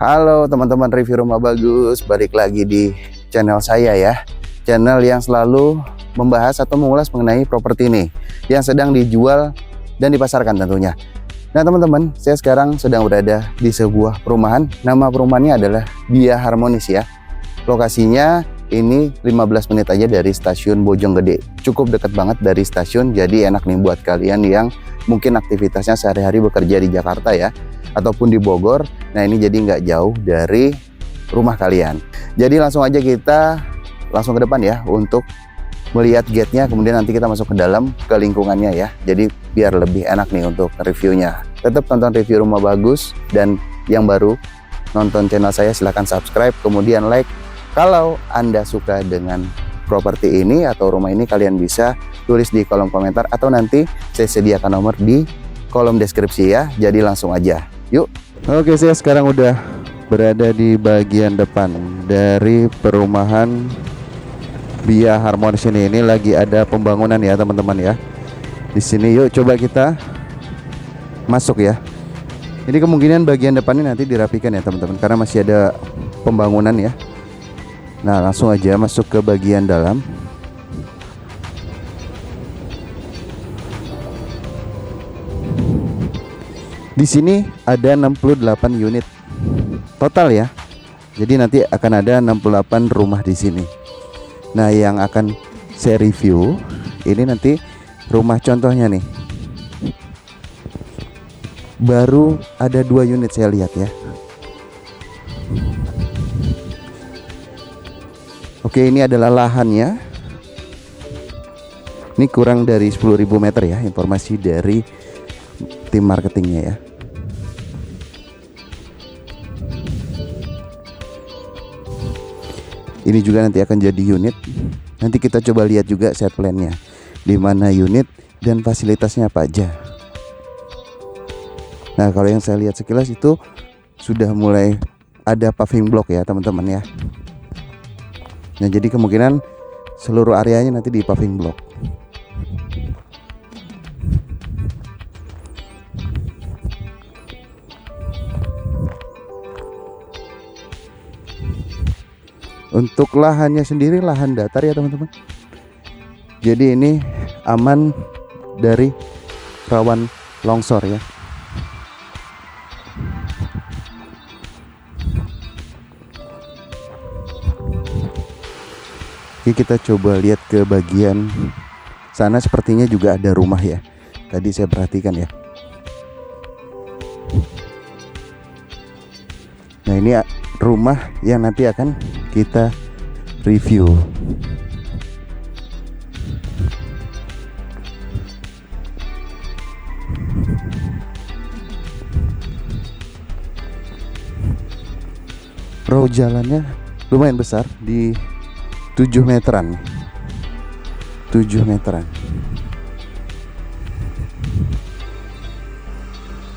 Halo teman-teman review rumah bagus, balik lagi di channel saya ya. Channel yang selalu membahas atau mengulas mengenai properti ini yang sedang dijual dan dipasarkan tentunya. Nah teman-teman, saya sekarang sedang berada di sebuah perumahan. Nama perumahannya adalah Bia Harmonis ya. Lokasinya ini 15 menit aja dari stasiun Bojonggede. Cukup dekat banget dari stasiun, jadi enak nih buat kalian yang mungkin aktivitasnya sehari-hari bekerja di Jakarta ya, ataupun di Bogor. Nah ini jadi nggak jauh dari rumah kalian. Jadi langsung aja kita langsung ke depan ya untuk melihat gate-nya, kemudian nanti kita masuk ke dalam ke lingkungannya ya. Jadi biar lebih enak nih untuk reviewnya. Tetap tonton review rumah bagus, dan yang baru nonton channel saya silahkan subscribe, kemudian like. Kalau Anda suka dengan properti ini atau rumah ini, kalian bisa tulis di kolom komentar atau nanti saya sediakan nomor di kolom deskripsi ya. Jadi langsung aja, yuk. Oke, saya sekarang udah berada di bagian depan dari perumahan Bia Harmonis ini. Ini lagi ada pembangunan ya teman-teman ya. Di sini yuk coba kita masuk ya. Ini kemungkinan bagian depannya nanti dirapikan ya teman-teman, karena masih ada pembangunan ya. Nah langsung aja masuk ke bagian dalam. Di sini ada 68 unit total ya. Jadi nanti akan ada 68 rumah di sini. Nah yang akan saya review ini nanti rumah contohnya nih. Baru ada 2 unit saya lihat ya. Oke, ini adalah lahannya. Ini kurang dari 10.000 meter ya, informasi dari tim marketingnya ya. Ini juga nanti akan jadi unit. Nanti kita coba lihat juga set plan-nya, di mana unit dan fasilitasnya apa aja. Nah, kalau yang saya lihat sekilas itu sudah mulai ada paving block ya, teman-teman ya. Nah, jadi kemungkinan seluruh areanya nanti di paving block. Untuk lahannya sendiri lahan datar ya teman-teman. Jadi ini aman dari rawan longsor ya. Oke, kita coba lihat ke bagian sana, sepertinya juga ada rumah ya. Tadi saya perhatikan ya. Nah ini rumah yang nanti akan kita review. Row jalannya lumayan besar, di 7 meteran. 7 meteran.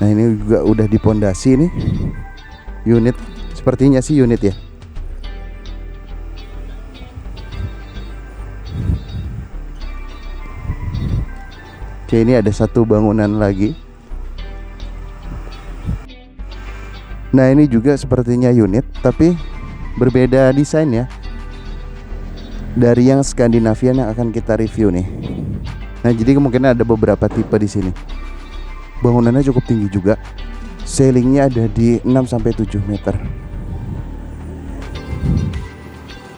Nah ini juga udah dipondasi nih. Unit, sepertinya sih unit ya. Oke, ini ada satu bangunan lagi. Nah ini juga sepertinya unit, tapi berbeda desain ya dari yang Skandinavian yang akan kita review nih. Nah jadi kemungkinan ada beberapa tipe di sini. Bangunannya cukup tinggi juga. Ceilingnya ada di 6-7 meter.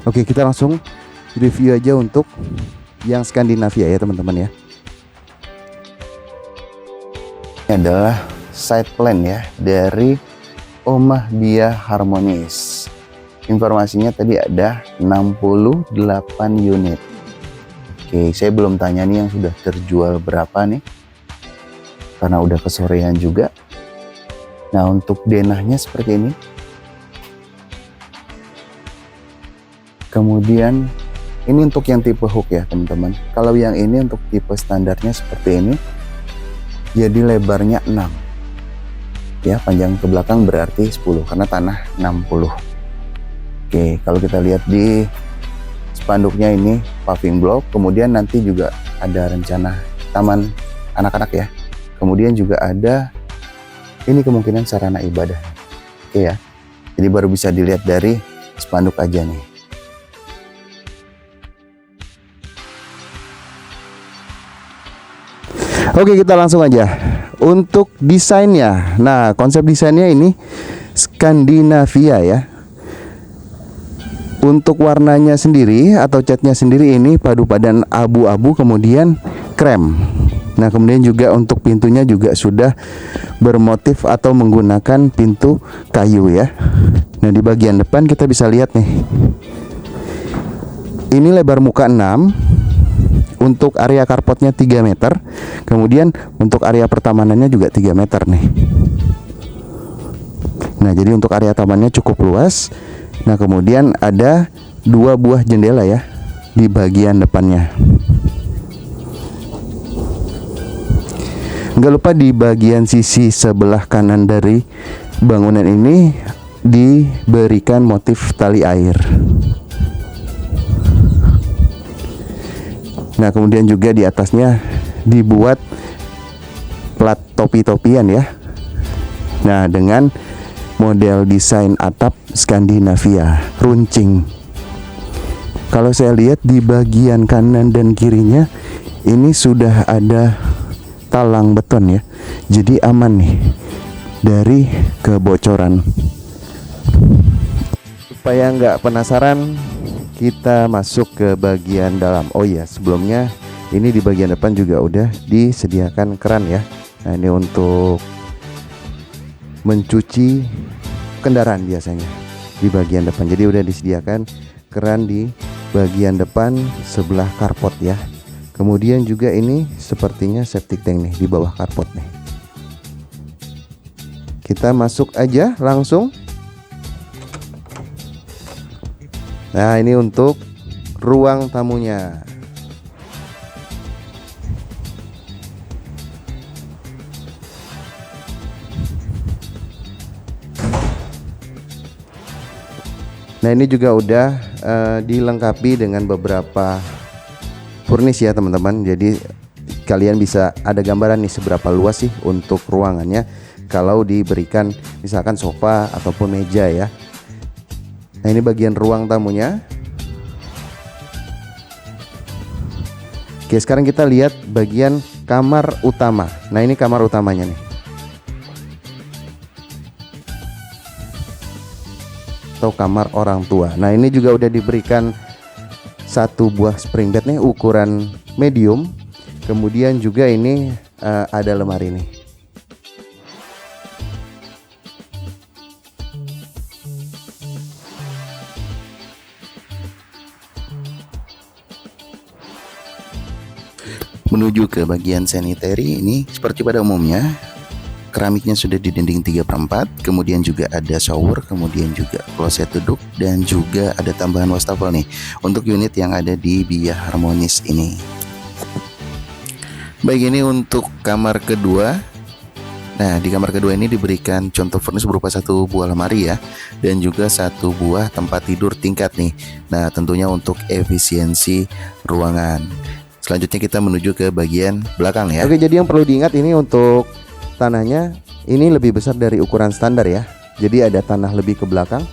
Oke, kita langsung review aja untuk yang Skandinavia ya teman-teman ya. Ini adalah site plan ya dari Omah Bia Harmonis. Informasinya tadi ada 68 unit. Oke, saya belum tanya nih yang sudah terjual berapa nih, karena udah kesorean juga. Nah untuk denahnya seperti ini. Kemudian ini untuk yang tipe hook ya teman-teman. Kalau yang ini untuk tipe standarnya seperti ini. Jadi lebarnya 6 ya, panjang ke belakang berarti 10 karena tanah 60. Oke, kalau kita lihat di spanduknya ini paving block, kemudian nanti juga ada rencana taman anak-anak ya. Kemudian juga ada ini kemungkinan sarana ibadah. Oke ya. Jadi baru bisa dilihat dari spanduk aja nih. Oke, kita langsung aja untuk desainnya. Nah, konsep desainnya ini Skandinavia ya. Untuk warnanya sendiri atau catnya sendiri ini padu padan abu-abu kemudian krem. Nah, kemudian juga untuk pintunya juga sudah bermotif atau menggunakan pintu kayu ya. Nah, di bagian depan kita bisa lihat nih. Ini lebar muka 6. Untuk area carportnya 3 meter. Kemudian untuk area pertamanannya juga 3 meter nih. Nah, jadi untuk area tamannya cukup luas. Nah, kemudian ada 2 buah jendela ya di bagian depannya. Nggak lupa di bagian sisi sebelah kanan dari bangunan ini diberikan motif tali air. Nah, kemudian juga di atasnya dibuat plat topi-topian ya. Nah, dengan model desain atap Skandinavia runcing. Kalau saya lihat di bagian kanan dan kirinya ini sudah ada talang beton ya. Jadi aman nih dari kebocoran. Supaya nggak penasaran, kita masuk ke bagian dalam. Oh iya, sebelumnya ini di bagian depan juga udah disediakan keran ya. Nah, ini untuk mencuci kendaraan biasanya di bagian depan. Jadi udah disediakan keran di bagian depan sebelah carport ya. Kemudian juga ini sepertinya septic tank nih di bawah carport nih. Kita masuk aja langsung. Nah, ini untuk ruang tamunya. Nah, ini juga udah dilengkapi dengan beberapa furnish ya teman-teman. Jadi kalian bisa ada gambaran nih seberapa luas sih untuk ruangannya kalau diberikan misalkan sofa ataupun meja ya. Nah, ini bagian ruang tamunya. Oke, sekarang kita lihat bagian kamar utama. Nah, ini kamar utamanya nih. Atau kamar orang tua. Nah, ini juga udah diberikan 1 buah spring bed nih ukuran medium. Kemudian juga ini ada lemari nih. Menuju ke bagian sanitary, ini seperti pada umumnya keramiknya sudah di dinding 3/4, kemudian juga ada shower, kemudian juga kloset duduk, dan juga ada tambahan wastafel nih untuk unit yang ada di Via Harmonis ini. Baik, ini untuk kamar kedua. Nah, di kamar kedua ini diberikan contoh furnish berupa 1 buah lemari ya, dan juga 1 buah tempat tidur tingkat nih. Nah, tentunya untuk efisiensi ruangan. Selanjutnya kita menuju ke bagian belakang ya. Oke, jadi yang perlu diingat ini untuk tanahnya ini lebih besar dari ukuran standar ya. Jadi ada tanah lebih ke belakang.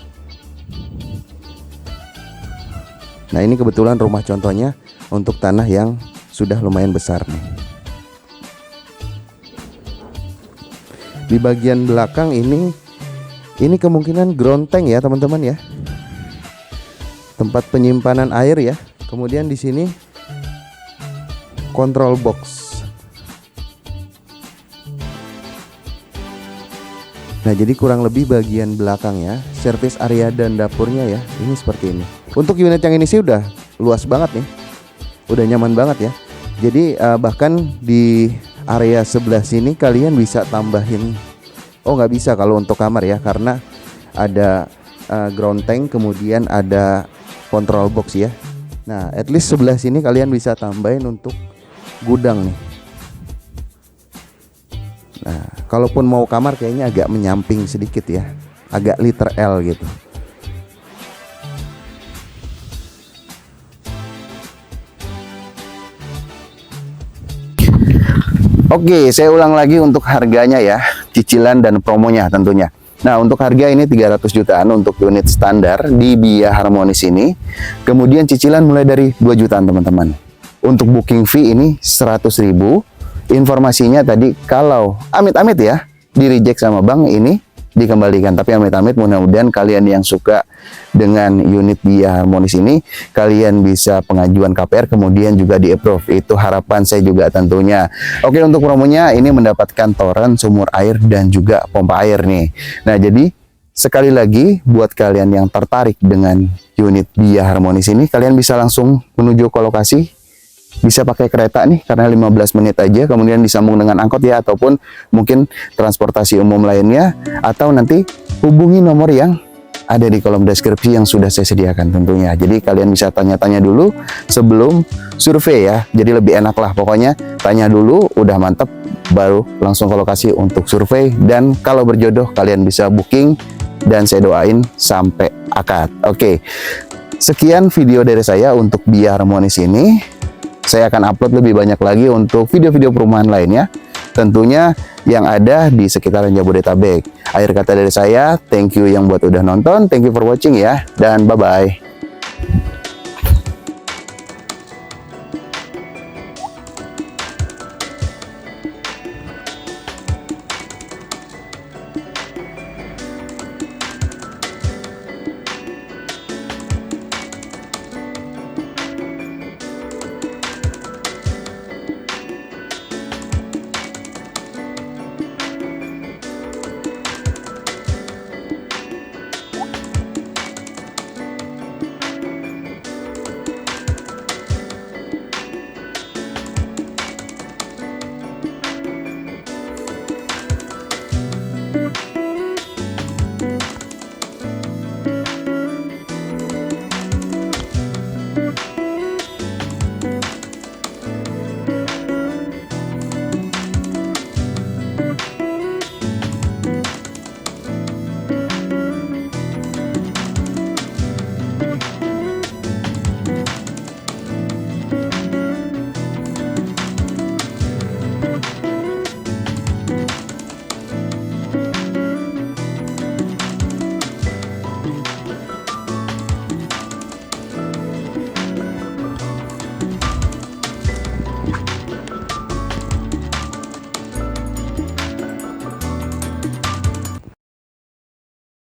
Nah, ini kebetulan rumah contohnya untuk tanah yang sudah lumayan besar nih. Di bagian belakang ini kemungkinan ground tank ya teman-teman ya. Tempat penyimpanan air ya. Kemudian di sini control box. Nah, jadi kurang lebih bagian belakang ya, service area dan dapurnya ya, ini seperti ini. Untuk unit yang ini sih udah luas banget nih, udah nyaman banget ya. Jadi bahkan di area sebelah sini kalian bisa tambahin, oh nggak bisa kalau untuk kamar ya, karena ada ground tank, kemudian ada control box ya. Nah, at least sebelah sini kalian bisa tambahin untuk gudang nih. Nah, kalaupun mau kamar kayaknya agak menyamping sedikit ya, agak liter L gitu. Oke, saya ulang lagi untuk harganya ya, cicilan dan promonya tentunya. Nah, untuk harga ini 300 jutaan untuk unit standar di Via Harmonis ini. Kemudian cicilan mulai dari 2 jutaan teman-teman. Untuk booking fee ini 100.000. Informasinya tadi kalau amit-amit ya di reject sama bank ini dikembalikan, tapi amit-amit mudah-mudahan kalian yang suka dengan unit Via Harmonis ini kalian bisa pengajuan KPR kemudian juga di approve, itu harapan saya juga tentunya. Oke, untuk promonya ini mendapatkan toren, sumur air dan juga pompa air nih. Nah, jadi sekali lagi buat kalian yang tertarik dengan unit Via Harmonis ini, kalian bisa langsung menuju ke lokasi. Bisa pakai kereta nih karena 15 menit aja, kemudian disambung dengan angkot ya, ataupun mungkin transportasi umum lainnya, atau nanti hubungi nomor yang ada di kolom deskripsi yang sudah saya sediakan tentunya. Jadi kalian bisa tanya-tanya dulu sebelum survei ya, jadi lebih enak lah pokoknya, tanya dulu udah mantep baru langsung ke lokasi untuk survei, dan kalau berjodoh kalian bisa booking dan saya doain sampai akad. Oke, sekian video dari saya untuk Via Harmonis ini. Saya akan upload lebih banyak lagi untuk video-video perumahan lainnya, tentunya yang ada di sekitaran Jabodetabek. Akhir kata dari saya, thank you yang buat udah nonton, thank you for watching ya, dan bye-bye.